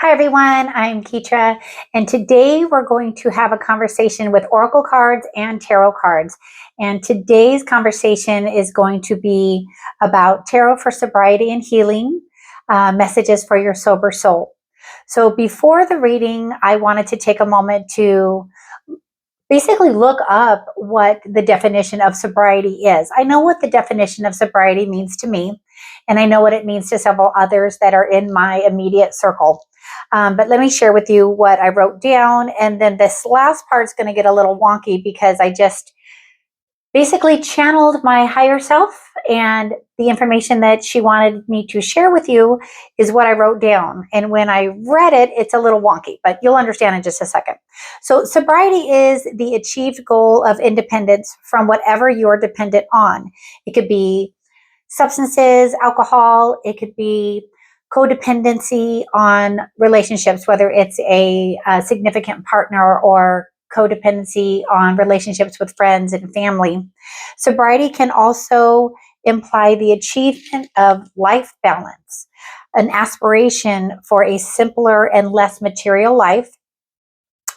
Hi everyone, I'm Ketra, and today we're going to have a conversation with Oracle cards and Tarot cards. And today's conversation is going to be about Tarot for Sobriety and Healing, messages for your sober soul. So before the reading, I wanted to take a moment to basically look up what the definition of sobriety is. I know what the definition of sobriety means to me, and I know what it means to several others that are in my immediate circle. But let me share with you what I wrote down, and then this last part is going to get a little wonky because I just basically channeled my higher self, and the information that she wanted me to share with you is what I wrote down. And when I read it, it's a little wonky, but you'll understand in just a second. So sobriety is the achieved goal of independence from whatever you're dependent on. It could be substances, alcohol, it could be codependency on relationships, whether it's a significant partner or codependency on relationships with friends and family. Sobriety can also imply the achievement of life balance, an aspiration for a simpler and less material life.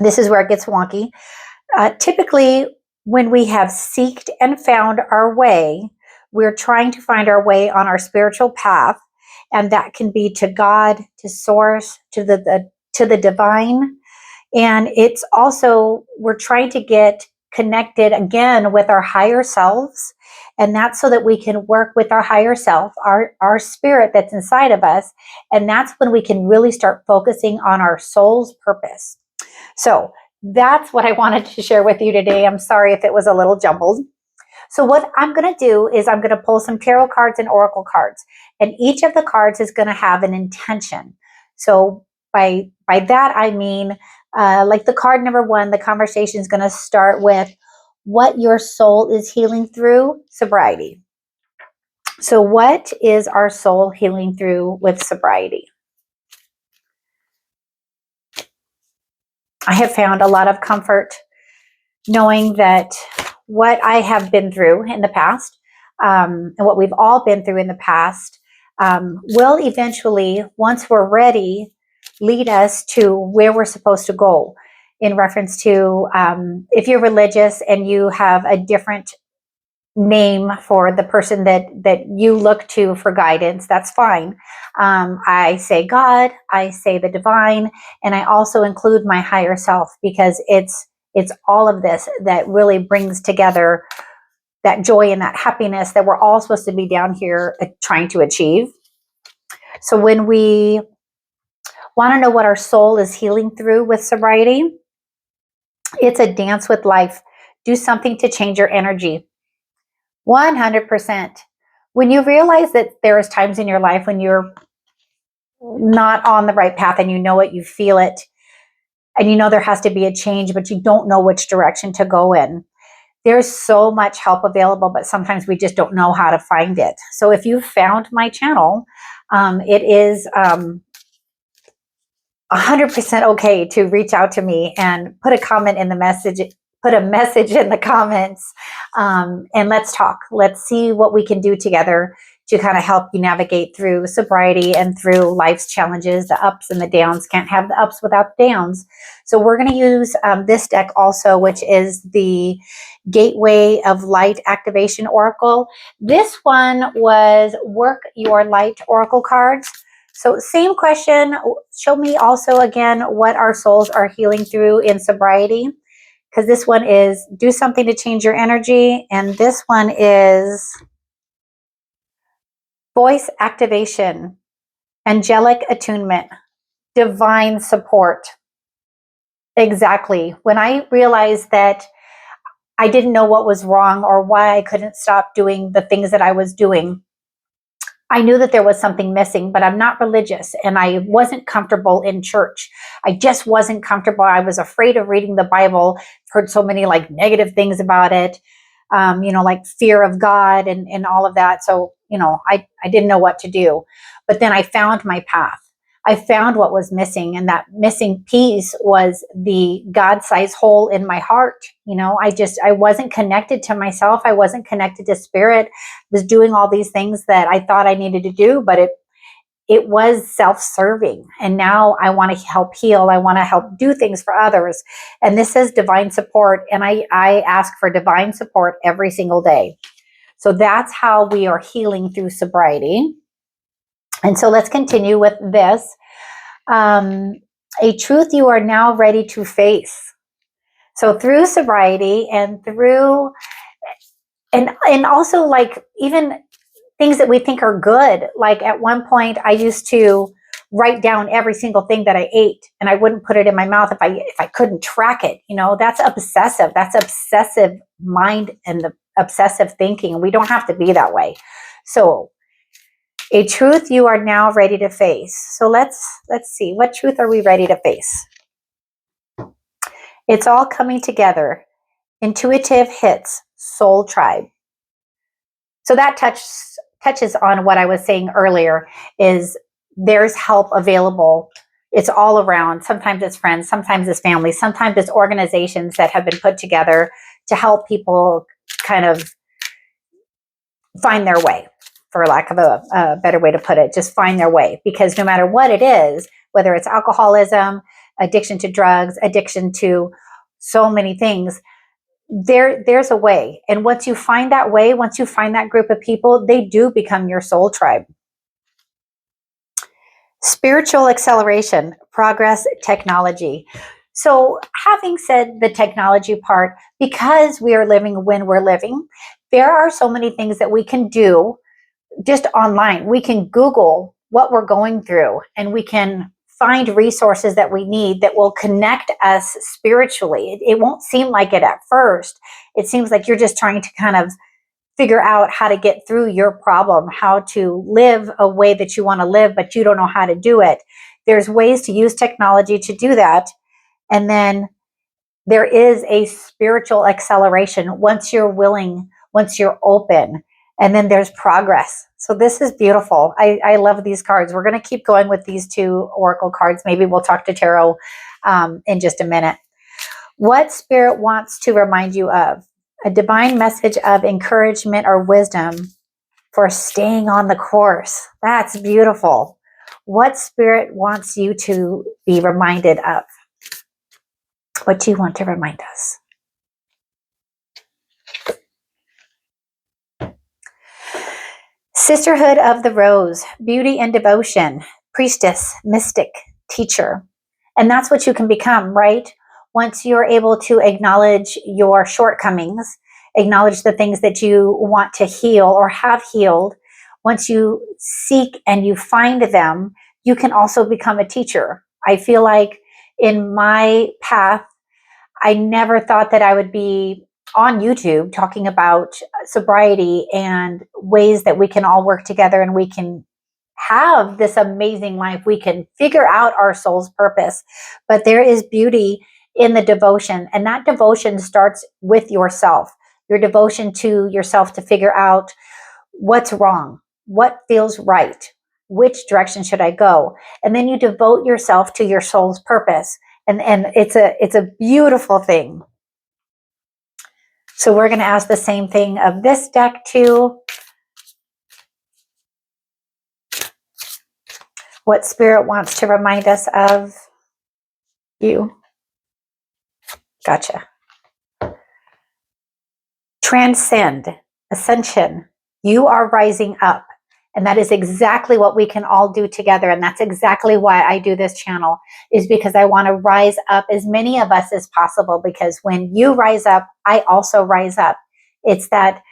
This is where it gets wonky. Typically, when we have seeked and found our way, we're trying to find our way on our spiritual path, and that can be to God, to Source, to the divine. And it's also, we're trying to get connected again with our higher selves. And that's so that we can work with our higher self, our spirit that's inside of us. And that's when we can really start focusing on our soul's purpose. So that's what I wanted to share with you today. I'm sorry if it was a little jumbled. So what I'm going to do is I'm going to pull some tarot cards and oracle cards. And each of the cards is going to have an intention. So by that, I mean, like the card number one, the conversation is going to start with what your soul is healing through sobriety. So what is our soul healing through with sobriety? I have found a lot of comfort knowing that what I have been through in the past, and what we've all been through in the past, will eventually, once we're ready, lead us to where we're supposed to go. In reference to if you're religious and you have a different name for the person that you look to for guidance, that's fine. I say God, I say the divine, and I also include my higher self, because it's all of this that really brings together that joy and that happiness that we're all supposed to be down here trying to achieve. So when we want to know what our soul is healing through with sobriety, it's a dance with life. Do something to change your energy. 100%. When you realize that there is times in your life when you're not on the right path, and you know it, you feel it, and you know there has to be a change, but you don't know which direction to go in. There's so much help available, but sometimes we just don't know how to find it. So if you found my channel, it is 100% okay to reach out to me and put a comment in the message, put a message in the comments, and let's talk. Let's see what we can do together to kind of help you navigate through sobriety and through life's challenges, the ups and the downs. Can't have the ups without the downs. So we're going to use this deck also, which is the Gateway of Light Activation Oracle. This one was Work Your Light Oracle cards. So same question, show me also again what our souls are healing through in sobriety, because this one is do something to change your energy, and this one is voice activation, angelic attunement, divine support. Exactly. When I realized that I didn't know what was wrong or why I couldn't stop doing the things that I was doing, I knew that there was something missing, but I'm not religious, and I wasn't comfortable in church. I just wasn't comfortable. I was afraid of reading the Bible. I've heard so many like negative things about it, like fear of God and all of that. So, I didn't know what to do, but then I found my path. I found what was missing, and that missing piece was the God-sized hole in my heart. I wasn't connected to myself. I wasn't connected to spirit. I was doing all these things that I thought I needed to do, but it was self-serving. And now I want to help heal. I want to help do things for others. And this is divine support. And I ask for divine support every single day. So that's how we are healing through sobriety. And so let's continue with this. A truth you are now ready to face. So through sobriety and through, and also like even things that we think are good. Like at one point I used to write down every single thing that I ate, and I wouldn't put it in my mouth if I couldn't track it. You know, that's obsessive. That's obsessive mind and the obsessive thinking. We don't have to be that way. So a truth you are now ready to face. So let's see, what truth are we ready to face? It's all coming together. Intuitive hits, soul tribe. So that touches on what I was saying earlier, is there's help available. It's all around. Sometimes it's friends, sometimes it's family, sometimes it's organizations that have been put together to help people kind of find their way, for lack of a better way to put it, just find their way. Because no matter what it is, whether it's alcoholism, addiction to drugs, addiction to so many things, there's a way. And once you find that way, once you find that group of people, they do become your soul tribe. Spiritual acceleration, progress, technology. So having said the technology part, because we are living when we're living, there are so many things that we can do just online. We can Google what we're going through, and we can find resources that we need that will connect us spiritually. It won't seem like it at first. It seems like you're just trying to kind of figure out how to get through your problem, how to live a way that you want to live, but you don't know how to do it. There's ways to use technology to do that. And then there is a spiritual acceleration once you're willing, once you're open, and then there's progress. So this is beautiful. I love these cards. We're going to keep going with these two oracle cards. Maybe we'll talk to tarot in just a minute. What spirit wants to remind you of? A divine message of encouragement or wisdom for staying on the course. That's beautiful. What spirit wants you to be reminded of? What do you want to remind us? Sisterhood of the Rose, beauty and devotion, priestess, mystic, teacher. And that's what you can become, right? Once you're able to acknowledge your shortcomings, acknowledge the things that you want to heal or have healed, once you seek and you find them, you can also become a teacher. I feel like in my path, I never thought that I would be on YouTube talking about sobriety and ways that we can all work together and we can have this amazing life. We can figure out our soul's purpose, but there is beauty in the devotion, and that devotion starts with yourself, your devotion to yourself to figure out what's wrong, what feels right, which direction should I go, and then you devote yourself to your soul's purpose, and it's a beautiful thing. So we're going to ask the same thing of this deck too. What spirit wants to remind us of you? Gotcha. Transcend, ascension. You are rising up. And that is exactly what we can all do together. And that's exactly why I do this channel, is because I want to rise up as many of us as possible. Because when you rise up, I also rise up. It's that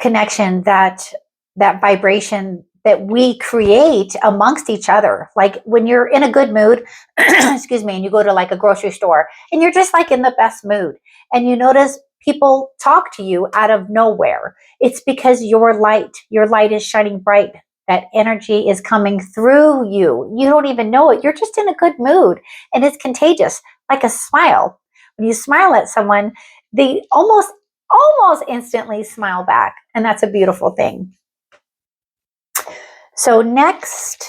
connection, that vibration that we create amongst each other. Like when you're in a good mood, excuse me, and you go to like a grocery store and you're just like in the best mood, and you notice people talk to you out of nowhere. It's because your light is shining bright. That energy is coming through you. You don't even know it. You're just in a good mood, and it's contagious, like a smile. When you smile at someone, they almost instantly smile back, and that's a beautiful thing. So next,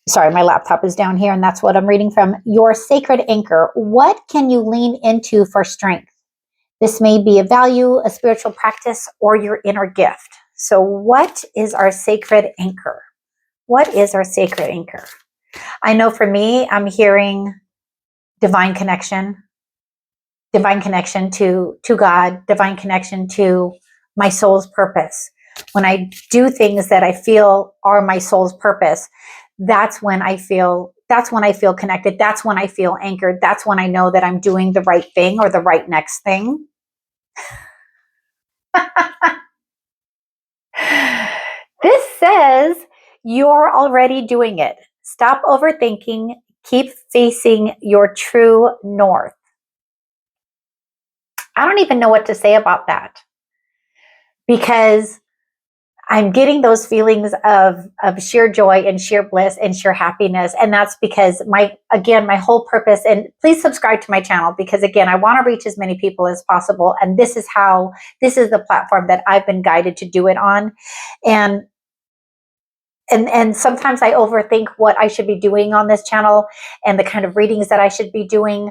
sorry, my laptop is down here, and that's what I'm reading from. Your sacred anchor. What can you lean into for strength? This may be a value, a spiritual practice, or your inner gift. So what is our sacred anchor? What is our sacred anchor? I know for me, I'm hearing divine connection to God, divine connection to my soul's purpose. When I do things that I feel are my soul's purpose, that's when I feel connected. That's when I feel anchored. That's when I know that I'm doing the right thing or the right next thing. This says you're already doing it. Stop overthinking. Keep facing your true north. I don't even know what to say about that, because I'm getting those feelings of sheer joy and sheer bliss and sheer happiness. And that's because my whole purpose, and please subscribe to my channel, because again, I want to reach as many people as possible. And this is the platform that I've been guided to do it on. And sometimes I overthink what I should be doing on this channel and the kind of readings that I should be doing.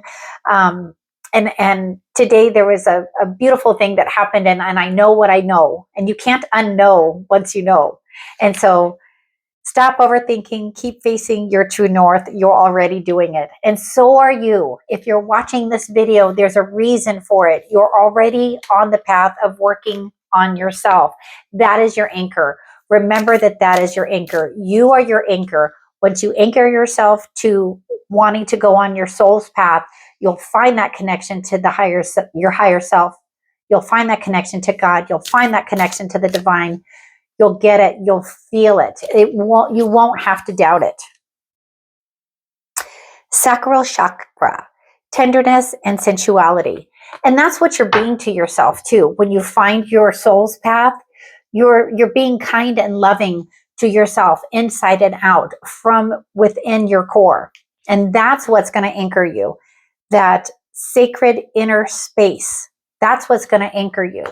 And today there was a beautiful thing that happened, and I know what I know, and you can't unknow once you know. And so stop overthinking, keep facing your true north. You're already doing it. And so are you. If you're watching this video, there's a reason for it. You're already on the path of working on yourself. That is your anchor. Remember that is your anchor. You are your anchor. Once you anchor yourself to wanting to go on your soul's path, you'll find that connection to your higher self. You'll find that connection to God. You'll find that connection to the divine. You'll get it. You'll feel it. You won't have to doubt it. Sacral chakra, tenderness and sensuality. And that's what you're being to yourself too. When you find your soul's path, you're being kind and loving to yourself inside and out from within your core. And that's what's going to anchor you. That sacred inner space. That's what's going to anchor you.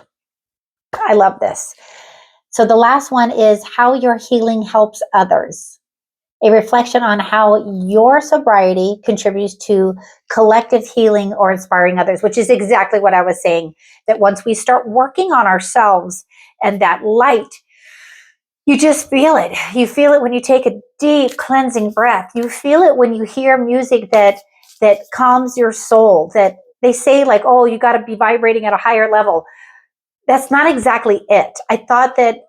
I love this. So the last one is how your healing helps others. A reflection on how your sobriety contributes to collective healing or inspiring others, which is exactly what I was saying, that once we start working on ourselves and that light, you just feel it. You feel it when you take a deep cleansing breath. You feel it when you hear music that calms your soul, that they say like, oh, you got to be vibrating at a higher level. That's not exactly it. I thought that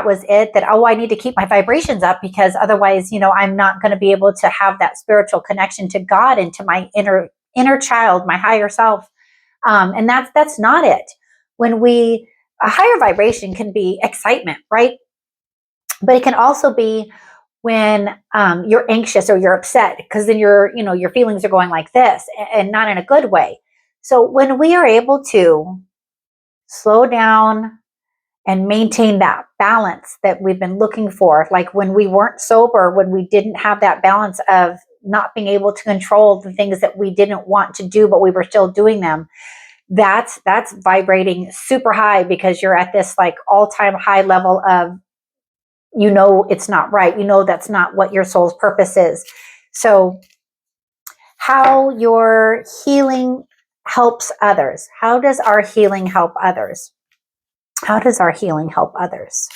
was it, that, oh, I need to keep my vibrations up because otherwise, I'm not going to be able to have that spiritual connection to God and to my inner child, my higher self. And that's not it. A higher vibration can be excitement, right? But it can also be when you're anxious or you're upset, because then your feelings are going like this and not in a good way. So when we are able to slow down and maintain that balance that we've been looking for, like when we weren't sober, when we didn't have that balance of not being able to control the things that we didn't want to do, but we were still doing them, that's vibrating super high, because you're at this like all-time high level of, it's not right. That's not what your soul's purpose is. So how your healing helps others. How does our healing help others? How does our healing help others?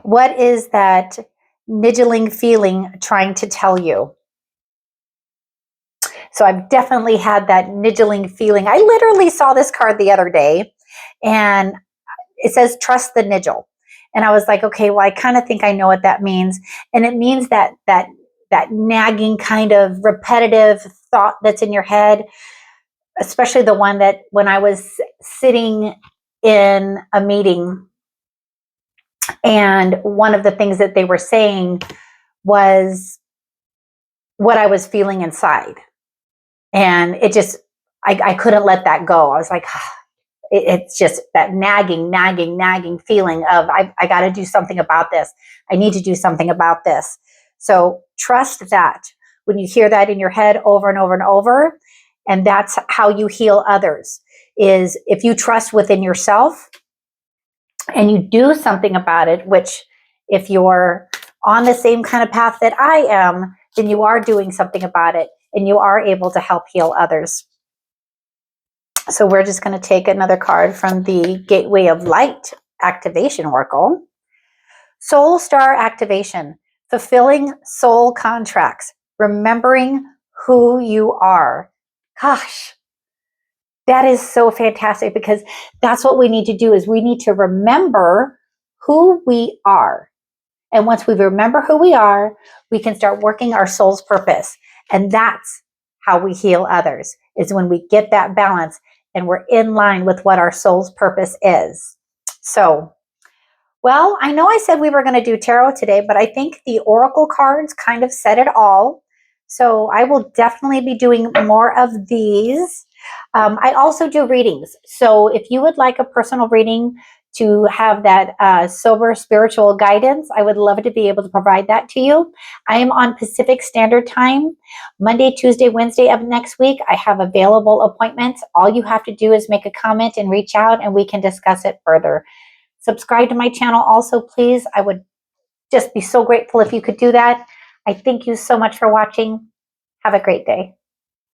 What is that niggling feeling trying to tell you? So I've definitely had that niggling feeling. I literally saw this card the other day, and it says, trust the niggle. And I was like, okay, well, I kind of think I know what that means. And it means that nagging kind of repetitive thought that's in your head, especially the one that when I was sitting in a meeting, and one of the things that they were saying was what I was feeling inside. And it just, I couldn't let that go. I was like, it's just that nagging feeling of, I got to do something about this. I need to do something about this. So trust that when you hear that in your head over and over and over. And that's how you heal others, is if you trust within yourself and you do something about it, which if you're on the same kind of path that I am, then you are doing something about it and you are able to help heal others. So we're just going to take another card from the Gateway of Light Activation Oracle. Soul star activation, fulfilling soul contracts, remembering who you are. Gosh, that is so fantastic, because that's what we need to do, is we need to remember who we are. And once we remember who we are, we can start working our soul's purpose. And that's how we heal others, is when we get that balance and we're in line with what our soul's purpose is. So, well, I know I said we were going to do tarot today, but I think the oracle cards kind of said it all. So I will definitely be doing more of these. I also do readings. So if you would like a personal reading to have that sober spiritual guidance, I would love to be able to provide that to you. I am on Pacific Standard Time, Monday, Tuesday, Wednesday of next week. I have available appointments. All you have to do is make a comment and reach out, and we can discuss it further. Subscribe to my channel also, please. I would just be so grateful if you could do that. I thank you so much for watching. Have a great day.